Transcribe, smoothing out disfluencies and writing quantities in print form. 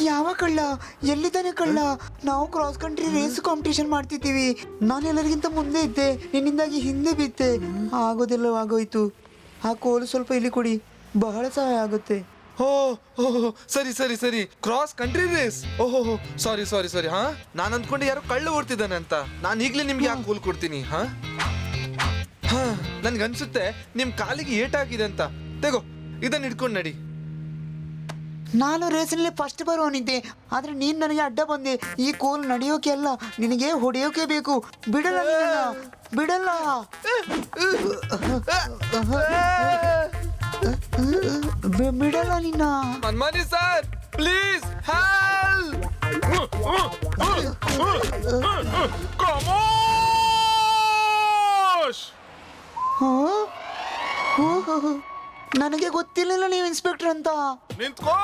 ಯಾವ ಕಳ್ಳ? ಎಲ್ಲಿದ್ದಾನೆ ಕಳ್ಳ? ನಾವು ಕ್ರಾಸ್ ಕಂಟ್ರಿ ರೇಸ್ ಕಾಂಪಿಟೇಷನ್ ಮಾಡ್ತಿದ್ದೀವಿ. ನಾನು ಎಲ್ಲರಿಗಿಂತ ಮುಂದೆ ಇದ್ದೆ, ನಿನ್ನಿಂದಾಗಿ ಹಿಂದೆ ಬಿದ್ದೆ. ಆಗೋದಿಲ್ಲವಾಗೋಯ್ತು. ಆ ಕೋಲು ಸ್ವಲ್ಪ ಇಲ್ಲಿ ಕೊಡಿ, ಬಹಳ ಸಹಾಯ ಆಗುತ್ತೆ. ಓಹೋ ಸರಿ ಸರಿ ಸರಿ, ಕ್ರಾಸ್ ಕಂಟ್ರಿ ರೇಸ್. ಓಹೋ ಸಾರಿ ಸಾರಿ ಸಾರಿ. ಹಾ, ನಾನು ಅಂದ್ಕೊಂಡು ಯಾರೋ ಕಳ್ಳ ಓಡ್ತಿದ್ದಾನೆ ಅಂತ. ನಾನು ಈಗಲೇ ನಿಮ್ಗೆ ಯಾಕೆ ಕೋಲ್ ಕೊಡ್ತೀನಿ. ಹಾ ಹಾ, ನನ್ಗನ್ಸುತ್ತೆ ನಿಮ್ ಕಾಲಿಗೆ ಏಟಾಗಿದೆ ಅಂತ. ತೆಗೋ, ಇದನ್ನ ಹಿಡ್ಕೊಂಡು ನಡಿ. ನಾನು ರೇಸಿನಲ್ಲಿ ಫಸ್ಟ್ ಬರುವವನಿದ್ದೆ, ಆದ್ರೆ ನೀನು ನನಗೆ ಅಡ್ಡ ಬಂದೆ. ಈ ಕೋಲ್ ನಡೆಯೋಕೆ ಅಲ್ಲ, ನಿನಗೆ ಹೊಡೆಯೋಕೆ ಬೇಕು. ಬಿಡಲ್ಲ ನಿನ್ನ, ಬಿಡಲ್ಲ. ಬಿಡಲ್ಲ ನಿನ್ನ. ಮನ್ಮಾನಿ ಸರ್, ಪ್ಲೀಸ್ ಹೆಲ್ಪ್. ನನಗೆ ಗೊತ್ತಿರಲಿಲ್ಲ ನೀವು ಇನ್ಸ್ಪೆಕ್ಟರ್ ಅಂತ. ನಿಂತ್ಕೋ.